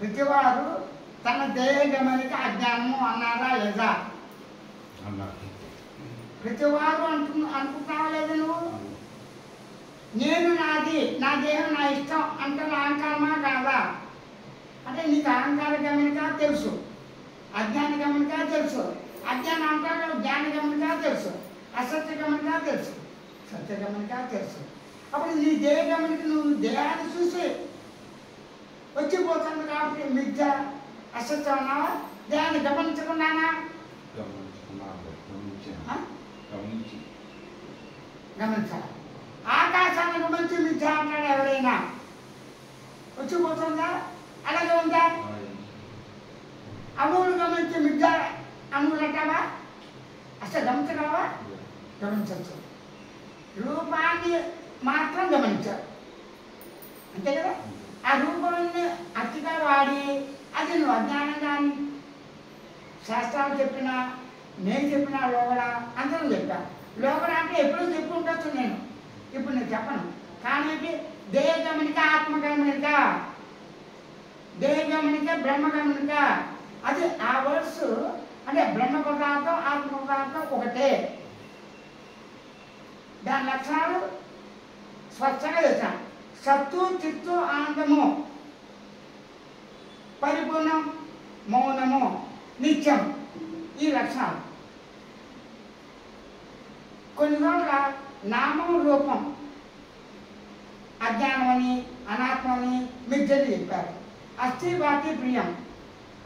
ప్రతివారు తన దేహ గమనిక అజ్ఞానము అన్నారా లేదా? ప్రతివారు అనుకుంటావా లేదా నువ్వు? నేను నాది, నా దేహం నా ఇష్టం అంటే అహంకారమా కాదా? అంటే నీకు అహంకార గమనిక తెలుసు, అజ్ఞాన గమనిక తెలుసు, అజ్ఞాన అహంకార జ్ఞాన గమనిక తెలుసు, అసత్య గమనిక తెలుసు, సత్య గమనిక తెలుసు. అప్పుడు నీ దేహ గమనిక నువ్వు దేహాన్ని చూసి వచ్చిపోతుంది కాబట్టి మిథ్య అసత్యం అన్నావా? దేహాన్ని గమనించకుండానా? గమనించాలి. ఆకాశాన్ని గమనించి మిథ్య అంటాడు ఎవరైనా? వచ్చిపోతుందా? అలాగే ఉందా? అణువులు గమనించి మిథ్య అణువులు అంటావా? అసలు గమనించగలవా? గమనించవచ్చు. రూపాన్ని మాత్రం గమనించారు అంతే కదా. ఆ రూపాన్ని అతిగా వాడి అది నువ్వు అజ్ఞానంగా శాస్త్రాలు చెప్పినా నేను చెప్పినా లోగడ అందరూ చెప్పా. లోగడ అంటే ఎప్పుడూ చెప్పి ఉండొచ్చు నేను, ఇప్పుడు నేను చెప్పను. కానీ దేహ గమనిక ఆత్మ గమనిక, దేహ గమనిక బ్రహ్మ గమనిక, అది ఆ వర్డ్స్ అంటే బ్రహ్మ పదార్థం ఆత్మ పదార్థం ఒకటే. దాని లక్షణాలు స్వచ్ఛంగా తెచ్చాను. సత్తు చిత్తు ఆనందము, పరిపూర్ణం, మౌనము, నిత్యం, ఈ లక్షణాలు. కొన్ని చోట్ల నామం రూపం అజ్ఞానమని అనాత్మని మిథ్యని చెప్పారు. అస్థి బాతి ప్రియం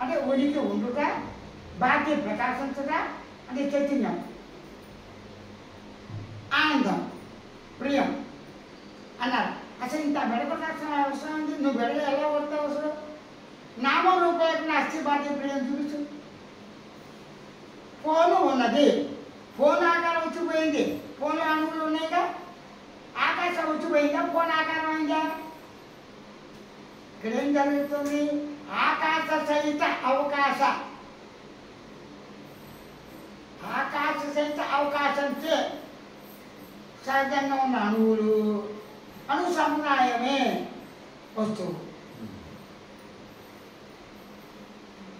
అంటే ఉనికి ఉండుట, బాతి ప్రకాశించుట అంటే చైతన్యం, ఆనందం ప్రియం అన్నారు. అసలు ఇంత బెడపడాల్సిన అవసరం ఉంది? నువ్వు బెడలు ఎలా కొడతావు అసలు? నామం రూపాయలు అస్థి బాతి ప్రియం చూపించు. ఫోను ఉన్నది, ఫోన్ ఆకారం వచ్చిపోయింది, ఫోన్ అణువులు ఉన్నాయిగా. ఆకాశం వచ్చిపోయిందా? ఫోన్ ఆకారం అయిందా? ఇక్కడ ఏం జరుగుతుంది? ఆకాశ సహిత అవకాశ, ఆకాశ సహిత అవకాశంచే సహజంగా ఉన్న అణువులు, అణు సముదాయమే వస్తువు,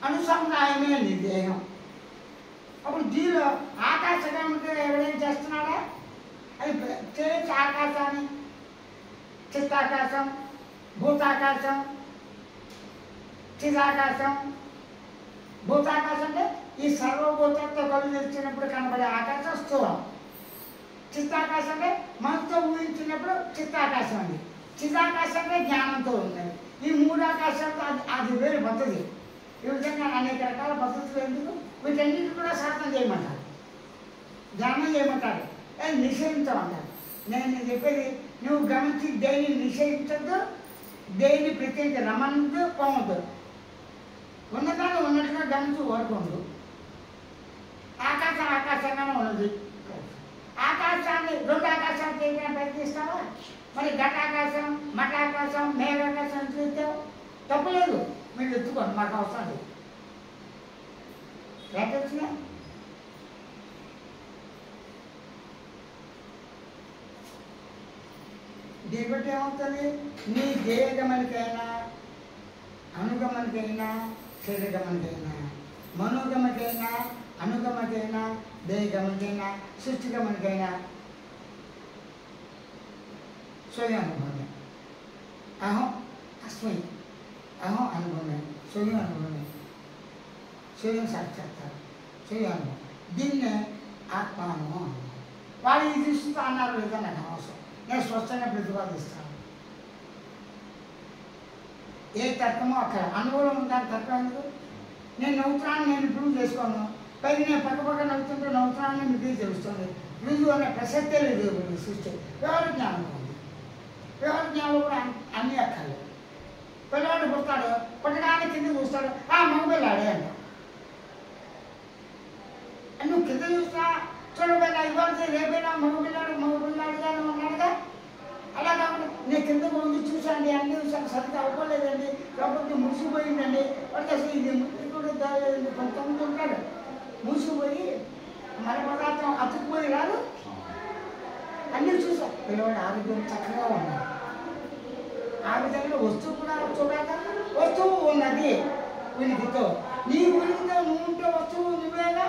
అణు సముదాయమే నీ దేహం. అప్పుడు దీనిలో ఆకాశగమనిక ఎవరైనా చేస్తున్నాడా? అది చేసి ఆకాశాన్ని చిత్తాకాశం, భూతాకాశం, చిదాకాశం. భూతాకాశం అంటే ఈ సర్వభూతంతో కళ్ళు తెరిచినప్పుడు కనబడే ఆకాశం స్థూలం. చిత్తాకాశం అంటే మనతో ఊహించినప్పుడు చిత్తాకాశం అండి. చిదాకాశం అంటే జ్ఞానంతో ఉన్నది. ఈ మూడు ఆకాశాలతో అది వేరు పద్ధతి. ఈ విధంగా అనేక రకాల పద్ధతులు ఎందుకు? వీటన్నిటి కూడా సాధన చేయమంటారు, ధ్యానం చేయమంటారు, నిషేధించమంటారు. నేను చెప్పేది నువ్వు గమనించి దేన్ని నిషేధించద్దు, దేన్ని ప్రత్యేక రమణద్దు, పోవద్దు. ఉన్నదాన్ని ఉన్నట్టుగా గమనించి ఓడుకోండు. ఆకాశం ఆకాశంగానే ఉన్నది. ఆకాశాన్ని రెండు ఆకాశాలు చేయడానికి ప్రయత్నిస్తావా? మరి ఘటాకాశం, మఠాకాశం, మేఘాకాశం చూస్తావు, తప్పులేదు. మీరు ఎత్తుకోండి, మాకు అవసరం లేదు. ఎక్కడొచ్చినా దీన్ని బట్టి ఏమవుతుంది? నీ దేహ గమనికైనా, అనుగమనికైనా, శరీరగమనికైనా, మనోగమనికైనా, అనుగమనికైనా, దేహ గమనికైనా, సృష్టి గమనికైనా స్వయం అనుభవమే. అహం అస్మై, అహం అనుభవమే, స్వయం అనుభవమే, స్వయం సాక్షాత్కారం, స్వయం అనుభవం. దీన్నే ఆత్మానుభవం అన్నారు. వాళ్ళు ఇది చూస్తూ అన్నారు లేదా నాకు అవసరం, నేను స్పష్టంగా ప్రతిపాదిస్తాను. ఏ తర్కమో అక్కడ అనుభవం ఉందని తర్కం ఎందుకు? నేను నవ్వుతున్నాను, నేను ప్రూవ్ చేసుకోను. పైకి నేను పక్క నవ్వుతుంటే నవ్వుతున్నానని మీకు తెలుస్తుంది. రుజువు అనే ప్రసక్తే లేదు సృష్టి. వ్యవహార జ్ఞానం ఉంది. వ్యవహార జ్ఞానం కూడా అన్నీ అక్కర్లేదు. పిల్లవాడు పుడతాడు, పుట్టడానికి కింద చూస్తాడు, మగపిల్లాడే అంట. నువ్వు కింద చూస్తా చూడబోయినా ఇవ్వాలి, రేపైనా మగపిల్లాడుగానే ఉన్నాడుగా. అలా కాకుండా నేను కింద ముందు చూశాండి, అన్ని చూసాను, సరిగ్గా అవ్వలేదండి, కాబట్టి ముసిపోయిందండి. వాడికి అసలు ఇది కూడా కొంతమంది ఉంటాడు, మూసిపోయి మన పదార్థం అతుక్కుపోయి రాదు. అన్నీ చూసాం, పిల్లవాడు ఆరోగ్యం చక్కగా ఉన్నాడు. ఆ విధంగా వస్తువు కూడా చూడాక వస్తువు ఉన్నది ఉనికితో. నీ ఉనికితో నువ్వు ఉంటే వస్తువు నువ్వేగా.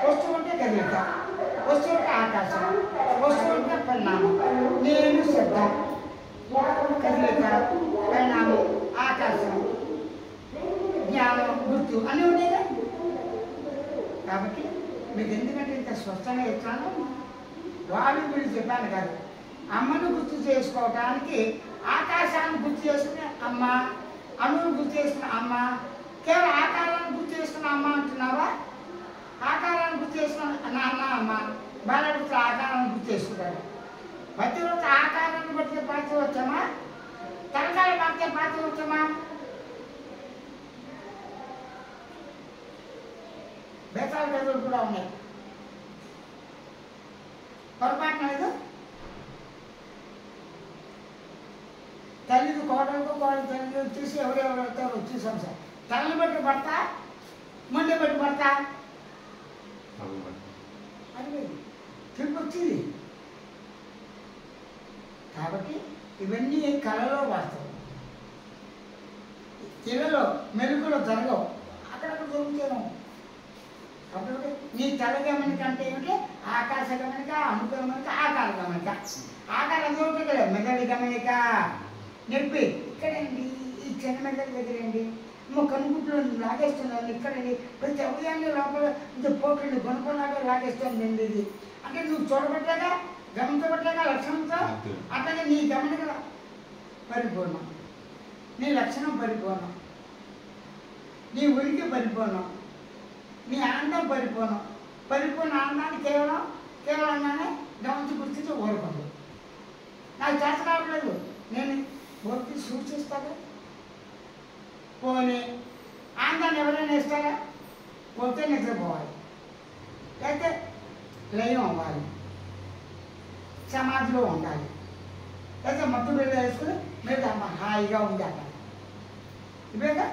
వస్తువు అంటే కదలిక, వస్తువు అంటే ఆకాశం, వస్తువు అంటే పరిణామం. నేను శబ్దం, కదలిక, పరిణామం, ఆకాశం, జ్ఞానం, గుర్తు అన్నీ ఉండేగా. కాబట్టి మీకు ఎందుకంటే ఇంత స్పష్టంగా ఇస్తాను, వాళ్ళు వీళ్ళు చెప్పాను కాదు. అమ్మను గుర్తు చేసుకోవడానికి ఆకాశాన్ని గుర్తు చేసుకునే అమ్మ, అణువును గుర్తు చేసుకున్న అమ్మ, కేవలం ఆకారాన్ని గుర్తు చేసుకున్న అమ్మ అంటున్నావా? ఆకారాన్ని గుర్తు చేసుకున్న నాన్న అమ్మ, బాలవృత్తి ఆకారాన్ని గుర్తు చేసుకుంటాడు. పతివ్రత ఆకారాన్ని బట్టి పాతివృత్యమా, తలకాయ పడితే పాతివృత్యమా? బేతాల గదులు కూడా ఉన్నాయి. పొరపాటున లేదు. తల్లిది కోడలకు, కోడలు తల్లి వచ్చేసి ఎవరెవరు వెళ్తారో చూసాం సార్. తల్లిని బట్టి పడతా, మొండి బట్టి పడతా, అది తిరిగి వచ్చింది. కాబట్టి ఇవన్నీ కళలో వాస్తవం. ఇళ్ళలో మెరుగులో జరగవు, అక్కడక్కడ జరుగుతాను. కాబట్టి నీ తల గమనిక అంటే ఏమిటి? ఆకాశ గమనిక, అణు గమనిక, ఆకార గమనిక. ఆకారం ఏమిటి కదా? మెదడు గమనిక. నొప్పి ఇక్కడండి, ఈ చిన్న మెదడు దగ్గరండి, కనుగుడ్లు లాగేస్తుందండి, ఇక్కడండి ప్రతి అవయాన్ని లోపల ఇంత పోట్లు కొనుక్కోలాగా లాగేస్తుందండి. ఇది అంటే నువ్వు చూడబట్టేగా, గమనించబట్టేగా లక్షణంతో. అట్లాగే నీ గమనిక పరిపూర్ణం, నీ లక్షణం పరిపూర్ణం, నీ ఉనికి పరిపూర్ణం, నీ ఆనందం పరిపూర్ణం. పరిపూర్ణ ఆనందాన్ని కేవలంగానే గమనించి గుర్తించి ఊరుకుంది. నాకు చేత కావట్లేదు, నేను ఊరికి సూచిస్తాగా. పోనీ ఆనందాన్ని ఎవరైనా ఇస్తారా? పోతే నిద్రపోవాలి, లేకపోతే లయం అవ్వాలి, సమాధిలో ఉండాలి, లేకపోతే మత్తు బిడ్డ వేసుకుని మీరు హాయిగా ఉండాలి. ఇవేగా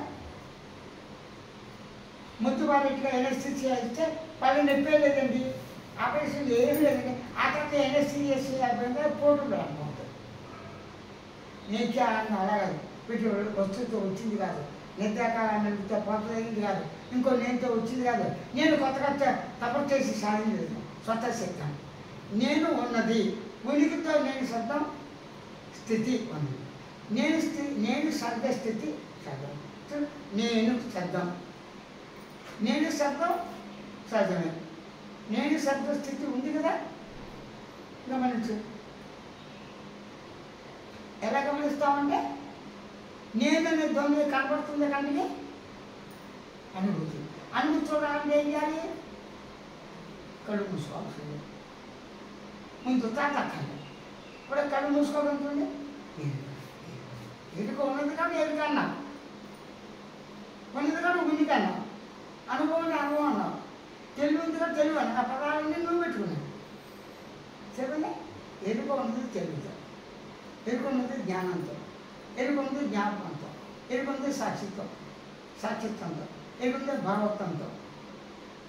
ముద్దు వారు ఇట్లా ఎనస్థిసియా ఇస్తే వాళ్ళు నొప్పే లేదండి, ఆపరేషన్ ఏమీ లేదండి. ఆ తర్వాత ఎనస్థిసియా అయిపోయిందా పోటులు అనుకుంటుంది. నీకే ఆనందం అలా కాదు, వీటి వస్తువుతో వచ్చింది కాదు, నిద్రాకాలాన్నితో పోతగింది కాదు, ఇంకో నేనుతో వచ్చింది కాదు. నేను కొత్తగా తపస్సు చేసి సాధించలేదు, స్వతः సిద్ధం. నేను ఉన్నది, ఉనికితో నేను శబ్దం స్థితి ఉంది. నేను శబ్ద స్థితి శబ్దం, నేను శబ్దం, నేను శబ్దం సహజమే. నేను శబ్ద స్థితి ఉంది కదా, గమనించు. ఎలా గమనిస్తామంటే నేను అనే దొంగ కనపడుతుంది కంటికి, అనుభూతి. అనుభూతి చూడాలంటే ఏం చేయాలి? కళ్ళు మూసుకోవాలి. ముందు తాతక్కండి, ఇప్పుడు కళ్ళు మూసుకోగలుగుతుంది. ఎదుక ఉన్నది కానీ ఎదుకన్నా, ఉన్నది కానీ ఉనికన్నా, అనుభవం అన్నావు, తెలివి ఉంది కానీ తెలివి అన్నా. ఆ పదాలన్నీ నువ్వు పెట్టుకున్నావు. చెప్పండి, ఎదుక ఉన్నది తెలివితో, ఎరుక ఉన్నది జ్ఞానంతో, ఎరుక ఉన్నది జ్ఞాపకంతో, ఎరుక ఉన్నది సాక్షిత్వంతో, ఎరుక ఉన్నది భావత్వంతో,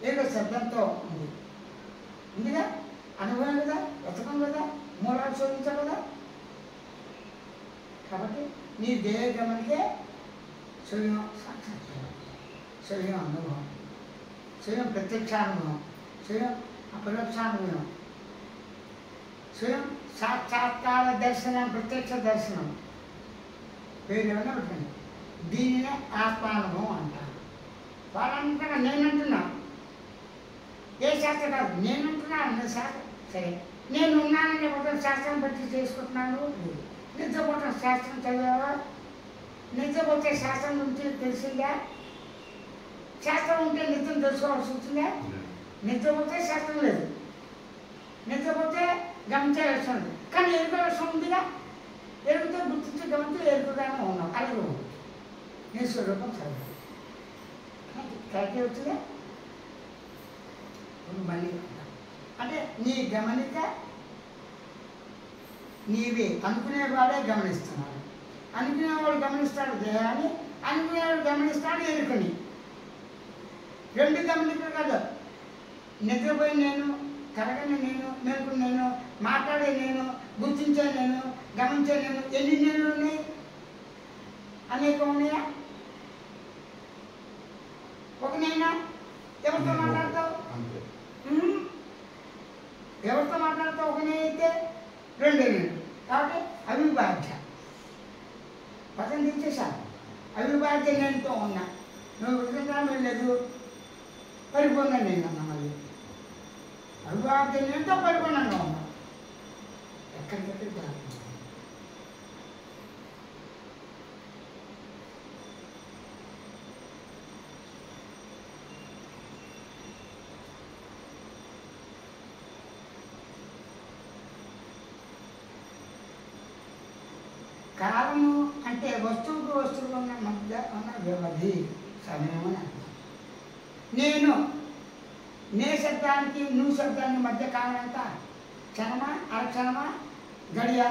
ఎరుక శబ్దంతో ఉందిగా. అనుభవం కదా, వెతకం కదా, మూలాలు శోధించావు కదా. కాబట్టి నీ దేహ గమనికే స్వయం సాక్షాత్కారం, స్వయం అనుభవం, స్వయం ప్రత్యక్షానుభవం, స్వయం అపరోక్షానుభవం, స్వయం సాక్షాత్కార దర్శనం, ప్రత్యక్ష దర్శనం. పేరు ఏమైనా పెట్టండి. దీనినే ఆత్మానుభవం అంటారు. వాళ్ళంతా నేనంటున్నా, ఏ శాస్త్రం కాదు, నేనంటున్నా. శాస్త్రం సరే, నేను ఉన్నానని ఒక శాస్త్రం బట్టి చేసుకుంటున్నాను. నిద్రపోవటం శాస్త్రం చదివావా? నిద్రపోతే శాస్త్రం గురించి తెలిసిందా? శాస్త్రం ఉంటే నిత్యం తెలుసుకోవాల్సి వచ్చిందా? నిద్రపోతే శాస్త్రం లేదు, నిద్రపోతే గమనించే లక్షణం ఉంది. కానీ ఎరుక లక్షణం ఉందిగా. ఎరుగుతో గుర్తించి గమనించి ఎరుగుగానే ఉన్నాం. అలాగే ఉంది నీ స్వరూపం చదువు కరెక్టే వచ్చిందా? మళ్ళీ అంటే నీ గమనిక నీవే. అనుకునేవాడే గమనిస్తున్నాడు, అనుకునేవాడు గమనిస్తాడు దేహాన్ని, అనుకునేవాడు గమనిస్తాడు ఎరుకని. రెండు గమనికలు కాదు. నిద్రపోయి నేను కలగని నేను, మేలుకుని నేను, మాట్లాడే నేను, గుర్తించే నేను, గమనించే నేను, ఎన్ని నేను ఉన్నాయి? అనేకం ఉన్నాయా? ఒక నేనా? ఎవరితో మాట్లాడతావు? ఎవరితో మాట్లాడతావు? ఒక నేనైతే రెండే నేను. కాబట్టి అవిభాజ్య పదం తెచ్చేసాను. అవిభాజ్య నేనుతో ఉన్నా. నువ్వు విధంగా లేదు, పరిపూర్ణ నేను అన్నా. మళ్ళీ అవిభాజ్య నేనుతో పరిపూర్ణంగా ఉన్నా. ఎక్కడికెక్కడికి రాదు. కాలము అంటే వస్తువుకు వస్తువుకు ఉన్న మధ్య ఉన్న వ్యవధి, సమయం అని అర్థం. నే శబ్దానికి నువ్వు శబ్దానికి మధ్య కాలం ఎంత? క్షణమా, అరక్షణమా, గడియ?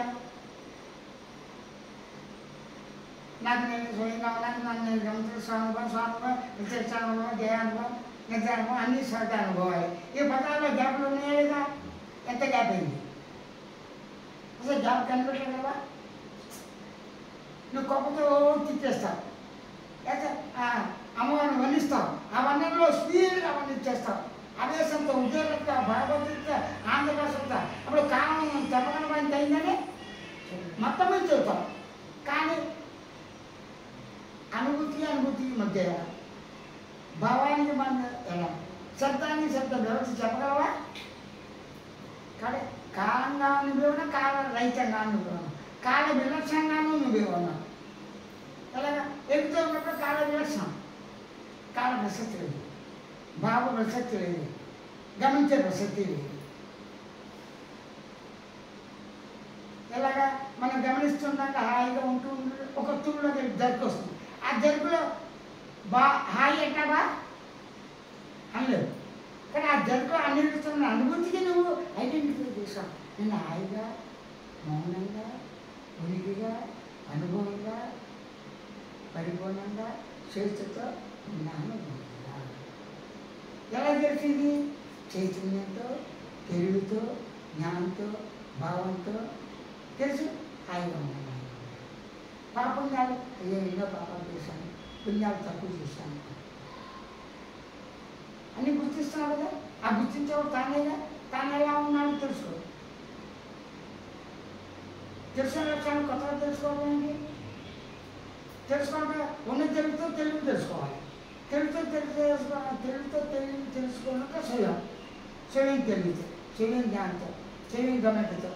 నాకు నేను స్వయంగా ఉన్నాను, నన్ను నేను గమనించిన స్వానుభవం, విశేషానుభవం, జయానుభవం, నిజానుభవం అన్ని శబ్దానుభవాలు. ఈ పదాల్లో గ్యాప్లు ఉన్నాయా లేదా? ఎంత గ్యాప్ అయింది? అసలు గ్యాప్ కనిపెట్టగలవా? నువ్వు కోపంతో తిట్టేస్తావు, లేకపోతే అమ్మవారిని వర్ణిస్తావు. ఆ వర్ణంలో స్పీడ్గా వర్ణించేస్తావు. ఆవేశంతో, ఉద్యోగంతో, భాగవతంతో, ఆంధ్రభాషంతో. అప్పుడు కాలం చెప్పగలమంత అయిందని మొత్తం మీద చెబుతావు. కానీ అనుభూతికి మధ్య ఎలా? భావానికి మధ్య ఎలా? శబ్దానికి శబ్ద వ్యవస్థ చెప్పగలవా? కానీ కాలంగా నువ్వే ఉన్నా, కాల రహితంగా నువ్వే ఉన్నావు, కాల విలక్షణంగానూ నువ్వే ఉన్నావు. అలాగా ఎదుగుతూ ఉన్నప్పుడు కాల విలక్షణం, కాల ప్రసక్తి లేదు, భావ ప్రసక్తి లేదు, గమనించే ప్రసక్తి లేదు. ఎలాగా మనం గమనిస్తున్నాక హాయిగా ఉంటూ ఒక తూరులో జరుపు వస్తుంది. ఆ జరుపులో హాయి ఎట్లాగా అనలేదు. కానీ ఆ జరుపులో అన్నిస్తున్న అనుభూతికి నువ్వు ఐడెంటిఫై చేసావు. నేను హాయిగా, మౌనంగా, ఉనికిగా, అనుభవంగా, పరిపూర్ణంగా, స్వేచ్ఛతో ఉన్నాను. ఎలా తెలిసింది? చైతన్యంతో, తెలివితో, జ్ఞానంతో, భావంతో తెలుసు. హాయిగా ఉన్నాను. పాపుణ్యాలు అయ్యో ఎన్నో పాపాలు చేశాను, పుణ్యాలు తక్కువ చేశాను అన్నీ గుర్తిస్తున్నావు కదా. ఆ గుర్తించేవాడు తానేగా. తాను ఎలా ఉన్నాడో తెలుసుకో. తెలిసిన లక్ష్యాన్ని కొత్తగా తెలుసుకోవాలండి. తెలుసుకోవాలి. ఉన్నది తెలుగుతో తెలుగు తెలుసుకోవాలి. తెలుగుతో తెలివి తెలుసుకోవాలంటే స్వయం తెలివితో, స్వయం జ్ఞానంతో, స్వయం గమనికతో,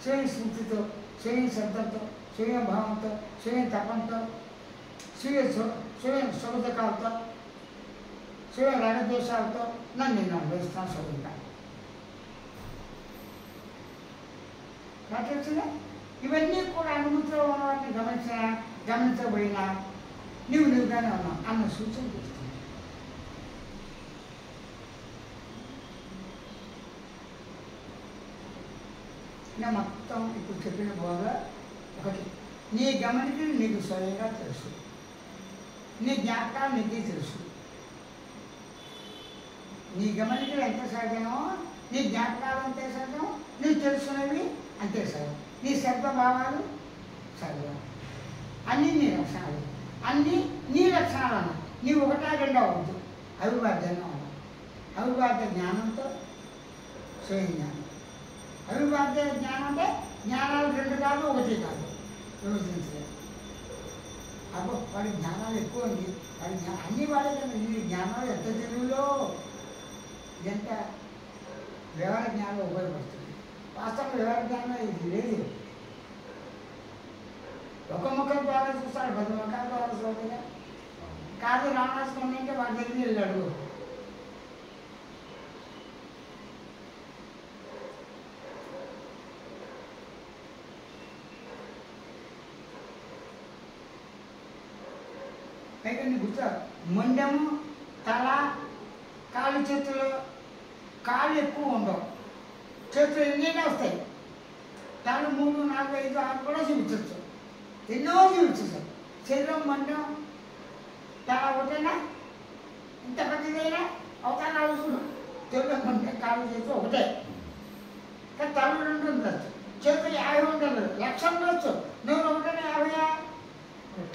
స్వయం స్మృతితో, స్వయం శబ్దంతో, స్వయం భావంతో, స్వయం తపంతో, స్వయం సుఖదుఖాలతో, స్వయం రాగద్వేషాలతో నన్ను నేను అనుభవిస్తాను స్వయంగా. తెలిసిందా? ఇవన్నీ కూడా అనుభూతిలో ఉన్నవాటిని గమనించబోయినా నువ్వుగానే ఉన్నావు అన్న సూచన చేస్తుంది. నా మొత్తం ఇప్పుడు చెప్పిన బోధ ఒకటి. నీ గమనిక నీకు స్వయంగా తెలుసు, నీ జ్ఞాపకాలు నీకే తెలుసు. నీ గమనికలు ఎంత సహజమో నీ జ్ఞాపకాలు అంతే సహజం, నీవు తెలుసుకునేవి అంతే సహజం. నీ శబ్దభావాలు సహజం. అన్నీ నీ లక్షణాలు, అన్నీ నీ లక్షణాలు అన్నా. నీవు ఒకటా రెండో అవ్వద్దు, అవిభాజ్యంగా ఉన్నావు. అవిభాజ్య జ్ఞానంతో స్వయం జ్ఞానం. అవిభాజ్య జ్ఞానం అంటే జ్ఞానాలు రెండు కాదు, ఒకటి కాదు, విభజించలేదు. అబ్బో వాడి జ్ఞానాలు ఎక్కువ ఉంది, వాడి అన్ని వాడే కదా. నీ జ్ఞానాలు ఎంత తెలుగులో ఎంత వ్యవహార జ్ఞానం ఉపయోగపడుతుంది. వాస్తవం వ్యవహార జ్ఞానం ఇది లేదు. ఒక ముఖం ద్వారా చూస్తాడు, 10 ముఖాల ద్వారా చూడగా కాదు. రామాస్వామి అంటే వాడి దగ్గర వెళ్ళాడు. పైగా నీ గుర్తు మొండెము, తల, కాళ్ళు, చేతులు. కాళ్ళు ఎక్కువ ఉండవు, చేతులు ఎన్నైనా వస్తాయి. కాళ్ళు 3, 4, 5, 6 కూడా చూపించవచ్చు, ఎన్నో చూపించచ్చు. శరీరం మండం, తల ఒకటైనా ఇంత పెద్దదైనా అవతారాలు చూడు. తెలుగుకుంటే కాళ్ళు చేసి ఒకటే, కానీ తల 2 ఉండొచ్చు, చేతులు 50 ఉండదు, 1,00,000 ఉండొచ్చు, నూరు ఒకటే 50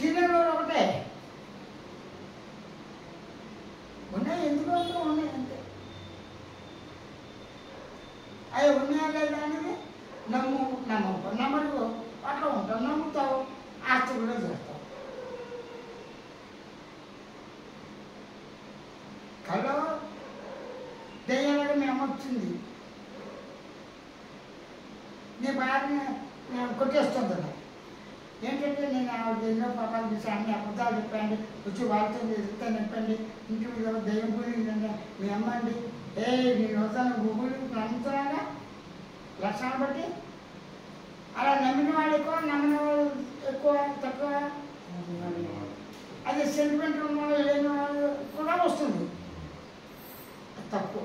తినేవారు ఒకటే ఉన్నాయి. ఎందుకు ఉన్నాయి అంతే. అవి ఉన్నాయా లేదా అనేది నమ్మరు అట్లా ఉంటావు, నమ్ముతావు, ఆస్తి కూడా చేస్తావు. కలో దెయ్యాలుగా మేము వచ్చింది, నీ భార్యని కొట్టేస్తుంది. ఏంటంటే నేను ఆవిడ ఎన్నో పాపాలు చేసి అన్ని అబద్ధాలు చెప్పండి, వచ్చి వాళ్ళతో చెప్తా చెప్పండి, ఇంటి మీద దెయ్యం పోయిందండి మీ అమ్మ అండి, నేను వస్తాను గుగులు నమ్ముతున్నాగా లక్షణాలు బట్టి. అలా నమ్మిన వాళ్ళు ఎక్కువ, నమ్మిన వాళ్ళు ఎక్కువ తక్కువ. అది సెంటిమెంట్ ఉన్న వాళ్ళు లేని వాళ్ళు కూడా వస్తుంది, తక్కువ.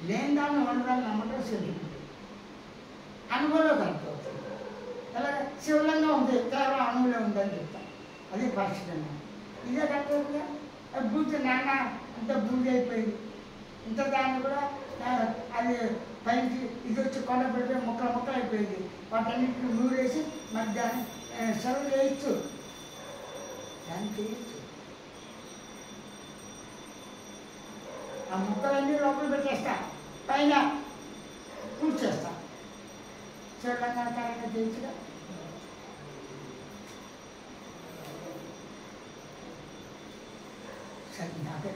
లేని దాన్ని వండదాన్ని నమ్మటం సెంటిమెంట్, అనుభవంలో కరెక్ట్ అవుతుంది. అలాగే శివలింగం ఉంది, కేవలం అణువులే ఉందని చెప్తాను, అది పరిస్థితి. ఇదే కరెక్ట్గా బూజు నాన్న అంత బూజు అయిపోయింది, ఇంత దాన్ని కూడా అది పైకి ఇది వచ్చి కొండ పెడితే ముక్కలు అయిపోయింది. వాటన్నిటిని నూరేసి మరి దాన్ని సర్వ్ చేయొచ్చు, దాన్ని చేయొచ్చు. ఆ ముక్కలన్నీ లోపల పెట్టేస్తా, పైన పూర్తి చేస్తా, చూడడానికి కారణంగా చేయొచ్చుగా. సరే నాకే